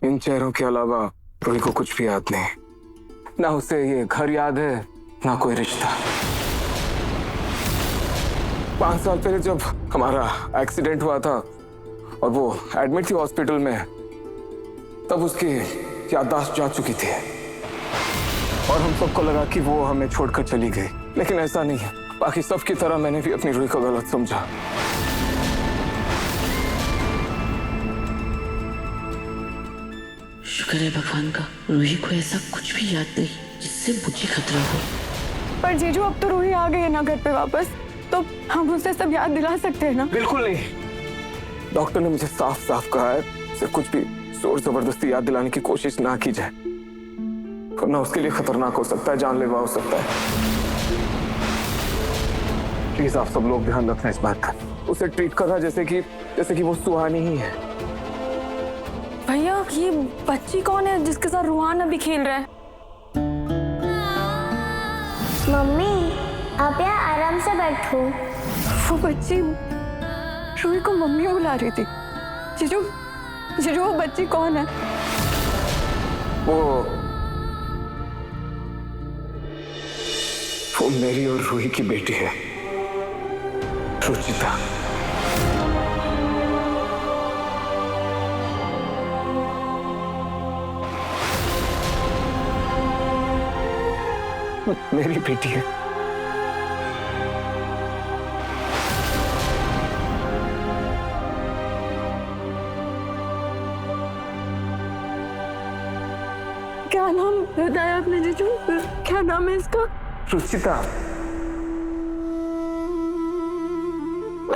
इन चेहरों के अलावा रूही को कुछ भी याद नहीं। ना उसे ये घर याद है, ना कोई रिश्ता। 5 साल पहले जब हमारा एक्सीडेंट हुआ था और वो एडमिट थी हॉस्पिटल में, तब उसकी याददाश्त जा चुकी थी और हम सबको लगा कि वो हमें छोड़कर चली गई, लेकिन ऐसा नहीं है। बाकी सबकी तरह मैंने भी अपनी रूही को गलत समझा। शुक्र है भगवान का, रूही को ऐसा कुछ भी याद नहीं जिससे मुझे खतरा हो। पर जीजू, अब तो रूही आ गई है ना घर पे वापस, तो हम उसे सब याद दिला सकते हैं ना? बिल्कुल नहीं। डॉक्टर ने मुझे साफ साफ कहा है उसे कुछ भी जोर जबरदस्ती याद दिलाने की कोशिश ना की जाए, वरना उसके लिए खतरनाक हो सकता है, जानलेवा हो सकता है। प्लीज आप सब लोग ध्यान रखना इस बात का। उसे ट्रीट करना जैसे कि वो सुहानी ही है। भैया, ये बच्ची कौन है जिसके साथ रूहान अभी खेल रहा है? मम्मी, आप यहाँ आराम से बैठो। वो बच्ची रूही को मम्मी बुला रही थी। जीजू, वो बच्ची कौन है? वो मेरी और रूही की बेटी है, रुचिता। मेरी बेटी है। क्या नाम बताया आपने जीजू? क्या नाम है इसका? रुचिता।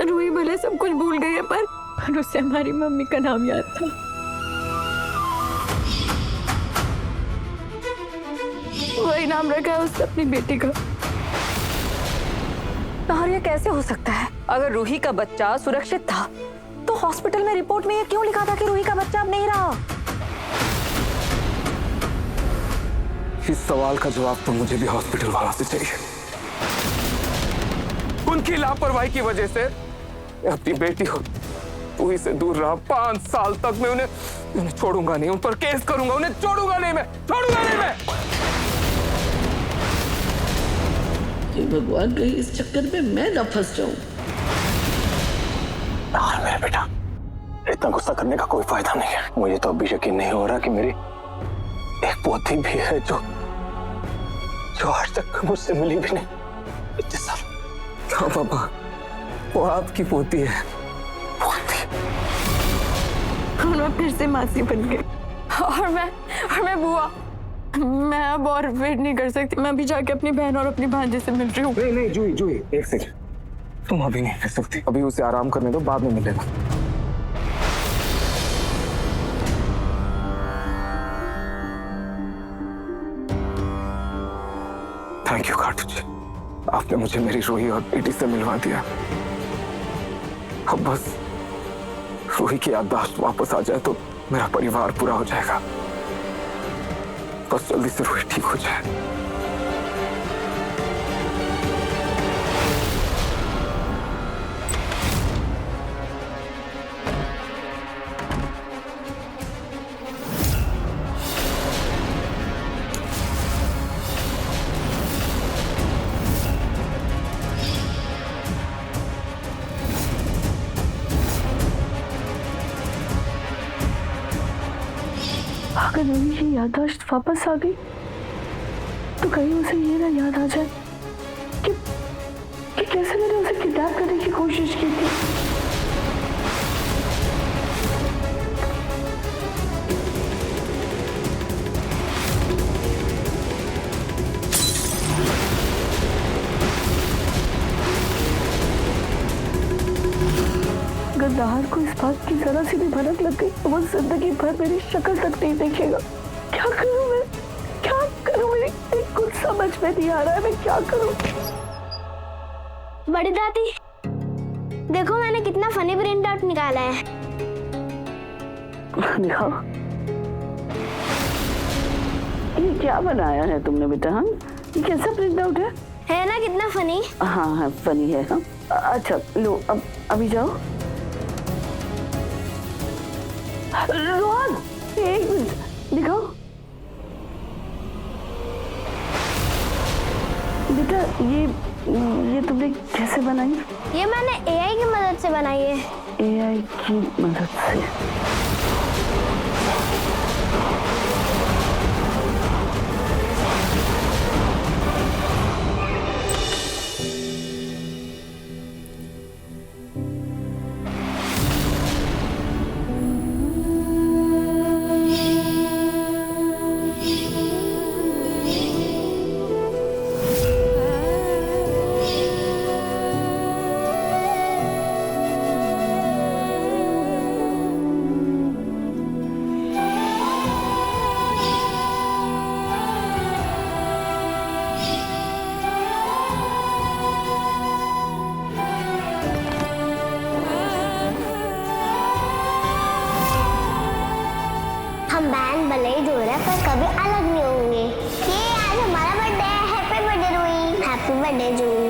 रूही भले सब कुछ भूल गई है, पर उससे हमारी मम्मी का नाम याद था। वही नाम रखा है उसने अपनी बेटी का। और ये कैसे हो सकता है? अगर रूही का बच्चा सुरक्षित था तो हॉस्पिटल में रिपोर्ट में ये क्यों लिखा था कि रूही का बच्चा अब नहीं रहा? इस सवाल का जवाब तो मुझे भी हॉस्पिटल वालों से चाहिए। उनकी लापरवाही की वजह से मैं अपनी बेटी को रूही से दूर रहा। 5 साल तक मैं उन्हें छोड़ूंगा नहीं, उन पर केस करूंगा, उन्हें छोड़ूंगा नहीं मैं। भगवान, कहीं इस चक्कर में मैं ना फंस जाऊं। मेरा बेटा, इतना गुस्सा करने का कोई फायदा नहीं है। मुझे तो अभी यकीन नहीं हो रहा कि मेरी एक पोती भी है जो आज तक मुझसे मिली भी नहीं। इतने साल। हाँ पापा, वो आपकी पोती है। मैं फिर से मासी बन गई और मैं बुआ। मैं अब और वेट नहीं कर सकती। मैं अभी जाके अपनी बहन और अपनी भांजे से मिल रही हूँ। नहीं जूही, एक सेकंड। तुम अभी नहीं रह सकती। अभी उसे आराम करने दो, बाद में मिलेगा। थैंक यू कार्टू जी, आपने मुझे मेरी रूही और बेटी से मिलवा दिया। अब बस रूही की याददाश्त वापस आ जाए तो मेरा परिवार पूरा हो जाएगा। बस जल्दी से रूही ठीक हो जाए। अगर रूही की याददाश्त वापस आ गई तो कहीं उसे ये ना याद आ जाए कि कैसे मैंने उसे किडनैप करने की कोशिश की थी। गद्दार को इस बात की जरा सी भी भनक लग गई तो वो जिंदगी भर मेरी शक्ल तक नहीं देखेगा। क्या करूं मैं? मेरी कुछ समझ में नहीं आ रहा है, मैं क्या करूं? बड़ी दादी, देखो मैंने कितना फनी प्रिंट आउट निकाला है। दिखाओ, ये क्या बनाया है तुमने बेटा? हम ये कैसा प्रिंट आउट है ना कितना फनी? हाँ, फनी है। हाँ, अच्छा लो, अब अभी जाओ। रोहन, एक मिनट दिखाओ बेटा, ये तुमने कैसे बनाई? ये मैंने एआई की मदद से बनाई है। एआई की मदद से? हम बहन भले ही जुड़ रहे हैं पर कभी अलग नहीं होंगे। ये आज हमारा बर्थडे है। Happy birthday Roohi. Happy birthday Juhi.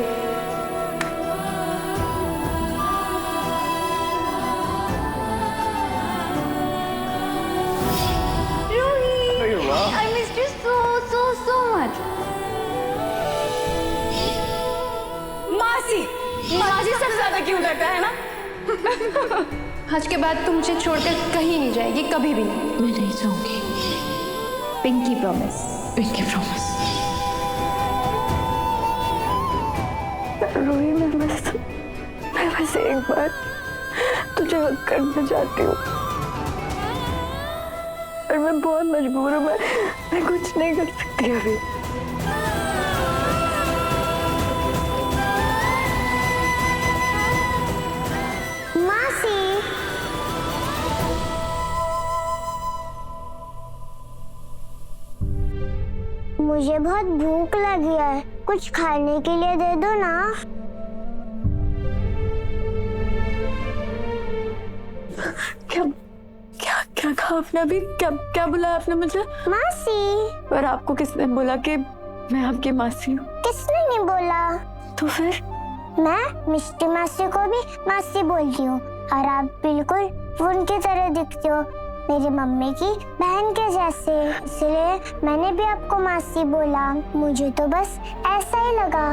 I missed you so much. मासी सबसे ज्यादा क्यूट लगता है ना? आज के बाद तुम मुझे छोड़कर कहीं नहीं जाएगी, कभी भी नहीं। मैं नहीं जाऊंगी। Pinky promise. Pinky promise. Rohi, मैं बस एक बार तुझे हक करना चाहती हूँ और मैं बहुत मजबूर हूँ। मैं कुछ नहीं कर सकती अभी। मासी मुझे बहुत भूख लगी है, कुछ खाने के लिए दे दो ना। क्या क्या क्या कहा आपने अभी? क्या बोला आपने मुझे? मासी। और आपको किसने बोला कि मैं आपकी मासी हूँ? किसने नहीं बोला? तो फिर? मैं मिष्टी मासी को भी मासी बोलती हूँ और आप बिल्कुल उनकी तरह दिखते हो, मेरी मम्मी की बहन के जैसे, इसलिए मैंने भी आपको मासी बोला। मुझे तो बस ऐसा ही लगा।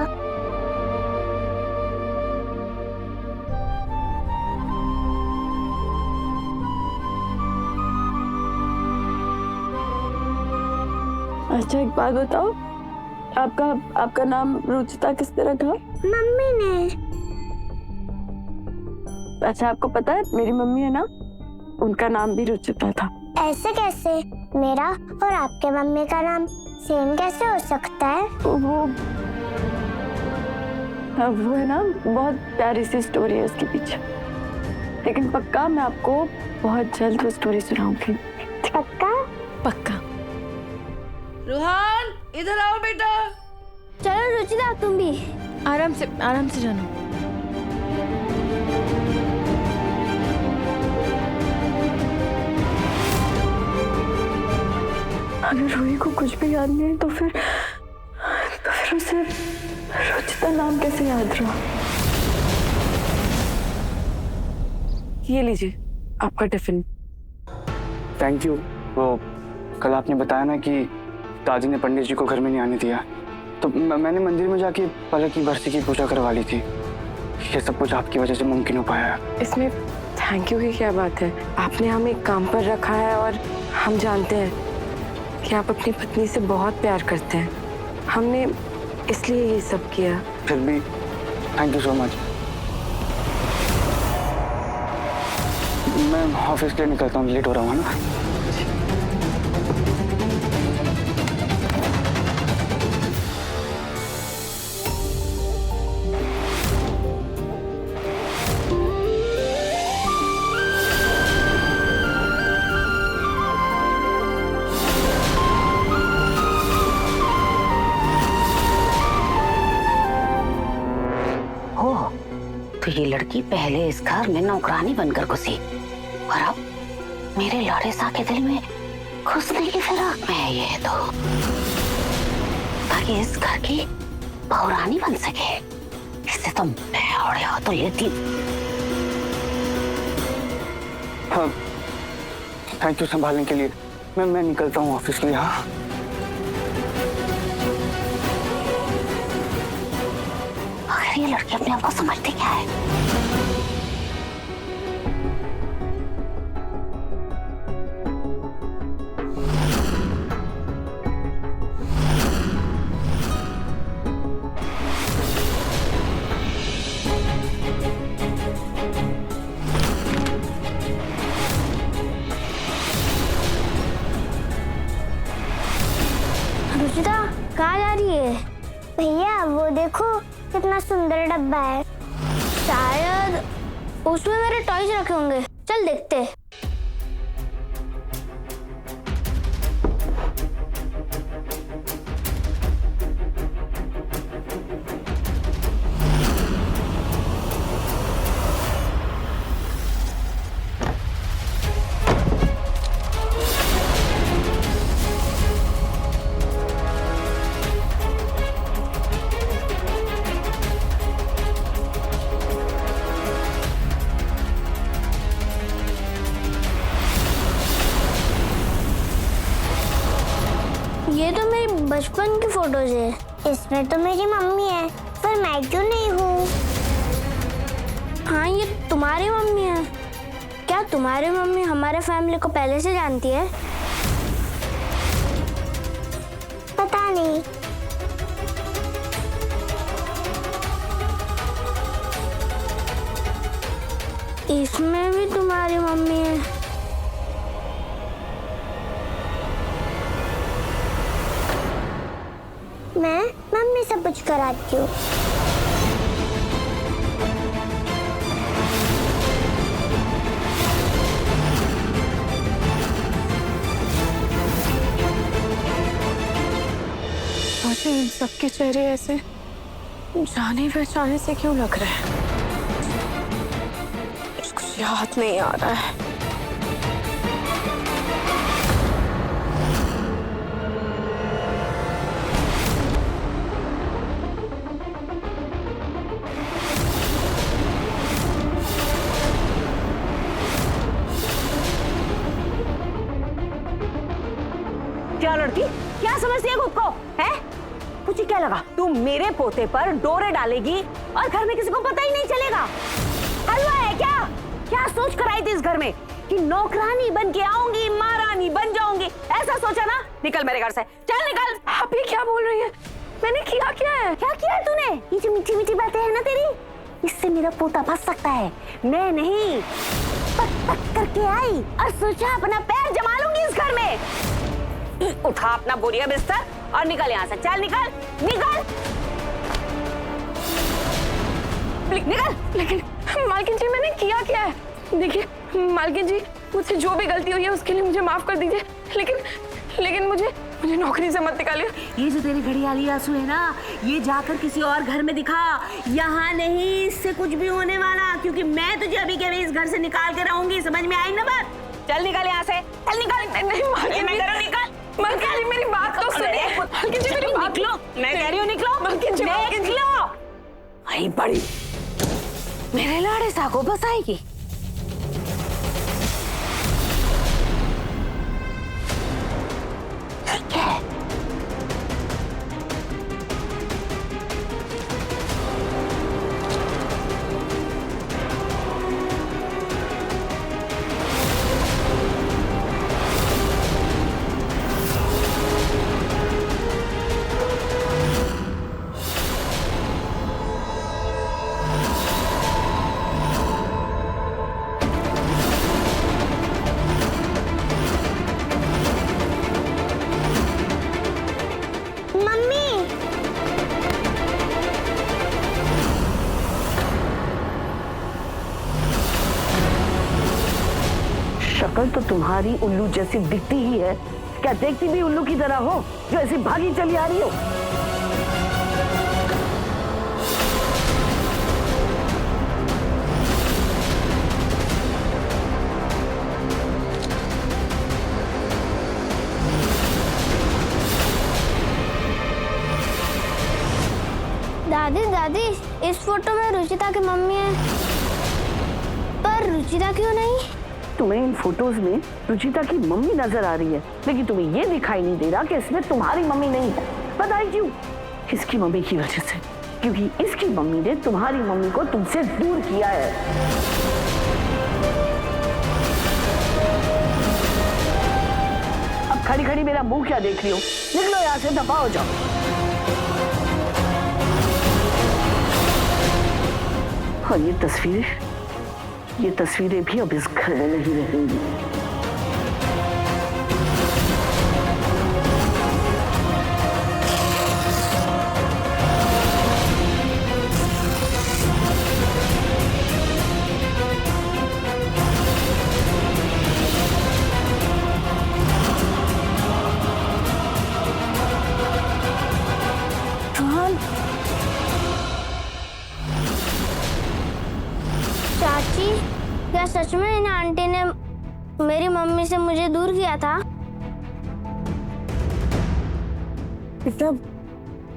अच्छा एक बात बताओ, आपका नाम रुचिता किसने रखा? मम्मी ने। अच्छा आपको पता है मेरी मम्मी है ना, उनका नाम भी रुचिता था। ऐसे कैसे? मेरा और आपके मम्मी का नाम सेम कैसे हो सकता है? वो है ना, बहुत प्यारी सी स्टोरी है उसके पीछे, लेकिन पक्का मैं आपको बहुत जल्द वो स्टोरी सुनाऊंगी। पक्का? पक्का। रूहान इधर आओ बेटा। चलो रुचिता तुम भी। आराम से जाना। अगर रोही को कुछ भी याद नहीं तो फिर उसे रुचिता नाम कैसे याद रहा? ये लीजिए आपका टिफिन। Thank you. वो कल आपने बताया ना कि दादी ने पंडित जी को घर में नहीं आने दिया, तो मैंने मंदिर में जाके पलक की बरसी की पूजा करवा ली थी। ये सब कुछ आपकी वजह से मुमकिन हो पाया है। इसमें थैंक यू की क्या बात है? आपने हमें काम पर रखा है और हम जानते हैं कि आप अपनी पत्नी से बहुत प्यार करते हैं। हमने इसलिए ये सब किया। फिर भी थैंक यू सो मच। मैं ऑफिस के लिए निकलता हूँ, लेट हो रहा हूँ ना। तो ये लड़की पहले इस घर में नौकरानी बनकर घुसी और अब मेरे लाड़े सा के दिल में घुसने की फिराक में है ये, तो ताकि इस घर की बहुरानी बन सके। इससे तो मैं औड़े हाथों लेती। थैंक यू संभालने के लिए। मैं निकलता हूँ ऑफिस के लिए। हाँ आखिर ये लड़की अपने आप को समझती क्या है? रुचिता कहाँ जा रही है? भैया वो देखो कितना सुंदर डब्बा है। शायद उसमें मेरे टॉयज रखे होंगे, चल देखते हैं। ये तो मेरी बचपन की फोटोज है। इसमें तो मेरी मम्मी है, पर मैं क्यों नहीं हूँ? हाँ ये तुम्हारी मम्मी है। क्या तुम्हारी मम्मी हमारे फैमिली को पहले से जानती है? पता नहीं। इसमें भी तुम्हारी मम्मी है। मैं मम्मी से पूछ कर आती हूँ। मुझे इन सबके चेहरे ऐसे जाने पहचाने से क्यों लग रहे हैं? कुछ याद नहीं आ रहा है। क्या लड़की, क्या समझती है खुद को? है तुझे क्या लगा तू मेरे पोते पर डोरे डालेगी और घर में किसी को पता ही नहीं चलेगा? हलवा है क्या? क्या सोच कर आई थी इस घर में कि नौकरानी बन के आऊंगी, महारानी बन जाऊंगी? ऐसा सोचा ना? निकल मेरे घर से, चल निकल। आप ये क्या बोल रही है? मैंने किया क्या है? क्या किया है तूने? ये जो मीठी मीठी बातें है ना तेरी, इससे मेरा पोता फंस सकता है। मैं नहीं, पक पक करके आई और सोचा अपना पैर जमा लूंगी इस घर में। उठा अपना बोरिया बिस्तर और निकल यहाँ से, चल निकल निकल निकल। लेकिन मालकिन जी मैंने किया क्या है? देखिए मालकिन जी, मुझसे जो भी गलती हुई है उसके लिए मुझे माफ कर दीजिए, लेकिन मुझे नौकरी से मत निकालिए। ये जो तेरी घड़ियाली आंसू है ना, ये जाकर किसी और घर में दिखा, यहाँ नहीं। इससे कुछ भी होने वाला, क्योंकि मैं तुझे अभी के अभी इस घर से निकाल के रहूंगी। समझ में आई ना बात? चल निकल यहाँ से, चल निकल। नहीं मालकिन जी, निकल। मालकिन जी मेरी बात तो सुनिए। मालकिन जी मेरी बात, निकलो, मैं कह रही हूँ निकलो। मालकिन जी, निकलो। आई बड़ी मेरे लाड़े सा को बसाएगी। ठीक है, शक्ल तो तुम्हारी उल्लू जैसी दिखती ही है। क्या देखती भी उल्लू की तरह हो जो ऐसी भागी चली आ रही हो? दादी दादी, इस फोटो में रुचिता की मम्मी है, पर रुचिता क्यों नहीं? तुम्हें इन फोटोज में रुचिता की मम्मी नजर आ रही है, लेकिन तुम्हें ये दिखाई नहीं दे रहा कि इसमें तुम्हारी मम्मी नहीं है। पता है क्यों? इसकी मम्मी की वजह से, क्योंकि इसकी मम्मी ने तुम्हारी मम्मी को तुमसे दूर किया है। अब खड़ी खड़ी मेरा मुंह क्या देख रही हो? निकलो यहाँ से, दफा हो जाओ। और ये तस्वीरें भी अब इस घर में नहीं रहेंगी। चाची, क्या सच में इन आंटी ने मेरी मम्मी से मुझे दूर किया था? बेटा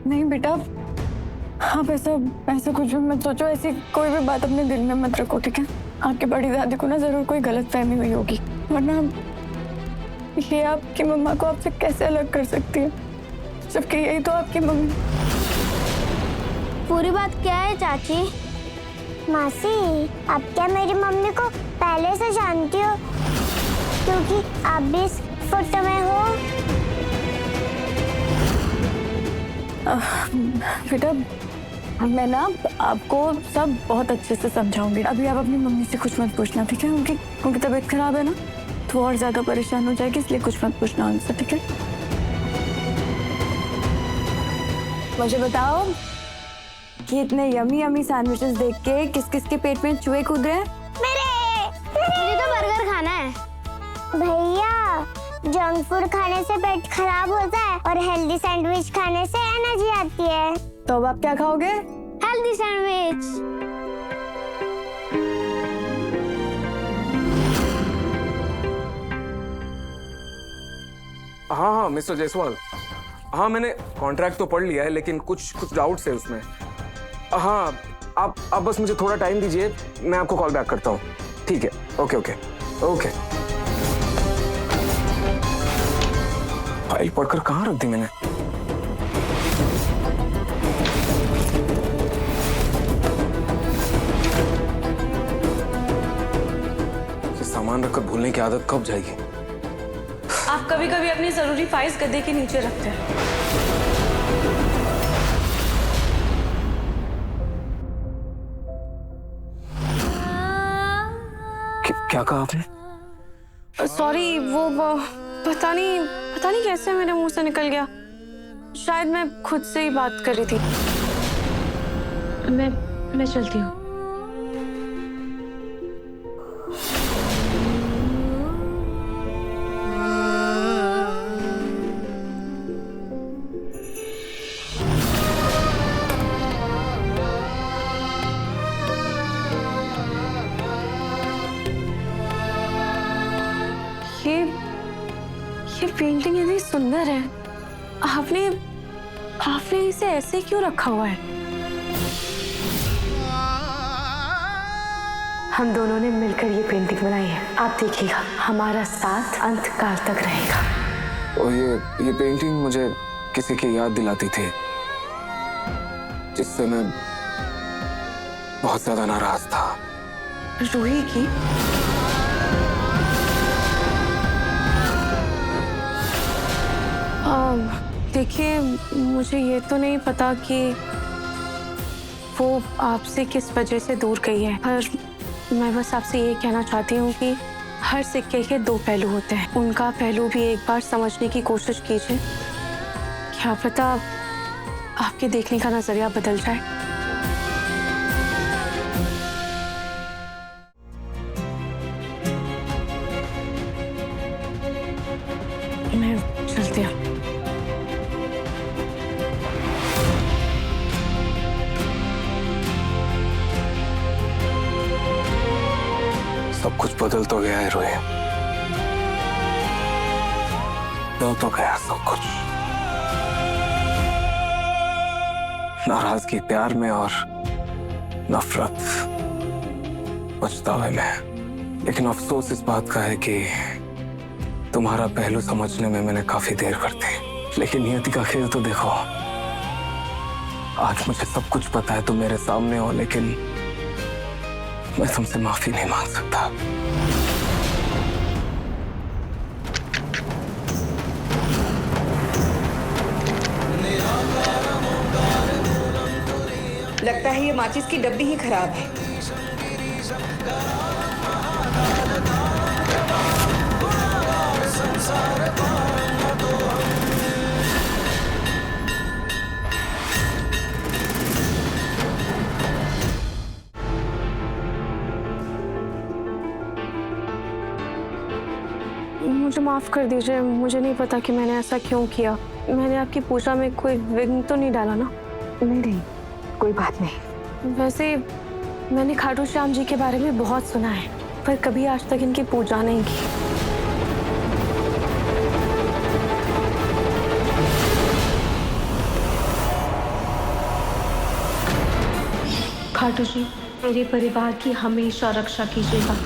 नहीं बेटा, आप ऐसा कुछ भी मत सोचो, ऐसी कोई भी बात अपने दिल में मत रखो, ठीक है? आपकी बड़ी दादी को ना जरूर कोई गलत फहमी हुई होगी, वरना ये आपकी मम्मा को आपसे कैसे अलग कर सकती है, जबकि यही तो आपकी मम्मी। पूरी बात क्या है चाची? मासी, आप क्या मेरी मम्मी को पहले से जानती हो? क्योंकि आप भी इस फोटो में हो। बेटा मैं ना आपको सब बहुत अच्छे से समझाऊंगी। अभी आप अपनी मम्मी से कुछ मत पूछना, ठीक है? उनकी तबीयत खराब है ना, तो और ज्यादा परेशान हो जाएगी, इसलिए कुछ मत पूछना उनसे, ठीक है? मुझे बताओ कि इतने यमी यमी सैंडविचेस देख के किस किस के पेट में चूहे कूद रहे हैं? मुझे तो बर्गर खाना है। भैया, जंक फूड खाने से पेट खराब होता है और हेल्दी सैंडविच खाने से एनर्जी आती है। तो अब आप क्या खाओगे? Healthy sandwich. हाँ मिस्टर जायसवाल, हाँ मैंने कॉन्ट्रैक्ट तो पढ़ लिया है, लेकिन कुछ डाउट्स है उसमें। हाँ, आप बस मुझे थोड़ा टाइम दीजिए, मैं आपको कॉल बैक करता हूँ। ठीक है, ओके ओके ओके। फाइल पढ़कर कहाँ रख दी मैंने? ये सामान रखकर भूलने की आदत कब जाएगी? आप कभी कभी अपनी जरूरी फाइल्स गद्दे के नीचे रखते हैं। क्या कहा आपने? सॉरी, वो पता नहीं कैसे मेरे मुंह से निकल गया। शायद मैं खुद से ही बात कर रही थी। मैं चलती हूँ। ये पेंटिंग इतनी सुंदर है, आपने इसे ऐसे क्यों रखा हुआ है? हम दोनों ने मिलकर ये पेंटिंग बनाई है, आप देखिएगा, हमारा साथ अंत काल तक रहेगा। और ये पेंटिंग मुझे किसी की याद दिलाती थी, जिससे मैं बहुत ज्यादा नाराज था। रूही की? देखिए, मुझे ये तो नहीं पता कि वो आपसे किस वजह से दूर गई है, पर मैं बस आपसे ये कहना चाहती हूँ कि हर सिक्के के दो पहलू होते हैं। उनका पहलू भी एक बार समझने की कोशिश कीजिए, क्या पता आपके देखने का नजरिया बदल जाए। मैं चलती हूँ। सब कुछ बदल तो गया है रोए, बदल तो गया सब कुछ। नाराजगी प्यार में और नफरत पछतावे में। लेकिन अफसोस इस बात का है कि तुम्हारा पहलू समझने में मैंने काफी देर कर दी। लेकिन नियति का खेल तो देखो, आज मुझे सब कुछ पता है, तुम मेरे सामने हो, लेकिन मैं तुमसे माफी नहीं मांग सकता। लगता है ये माचिस की डब्बी ही खराब है। मुझे माफ कर दीजिए, मुझे नहीं पता कि मैंने ऐसा क्यों किया। मैंने आपकी पूजा में कोई विघ्न तो नहीं डाला ना? नहीं, कोई बात नहीं। वैसे मैंने खाटू श्याम जी के बारे में बहुत सुना है, पर कभी आज तक इनकी पूजा नहीं की। खाटू जी, मेरे परिवार की हमेशा रक्षा कीजिएगा।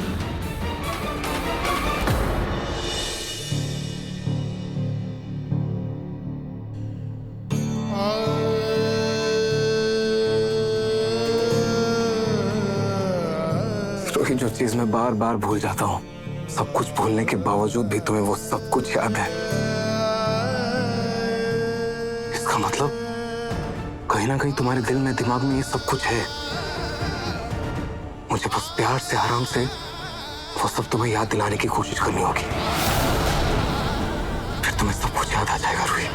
रोही, जो चीज मैं बार बार भूल जाता हूँ, सब कुछ भूलने के बावजूद भी तुम्हें वो सब कुछ याद है। इसका मतलब कहीं ना कहीं तुम्हारे दिल में, दिमाग में ये सब कुछ है। मुझे बस प्यार से, आराम से वो सब तुम्हें याद दिलाने की कोशिश करनी होगी, फिर तुम्हें सब कुछ याद आ जाएगा रोही।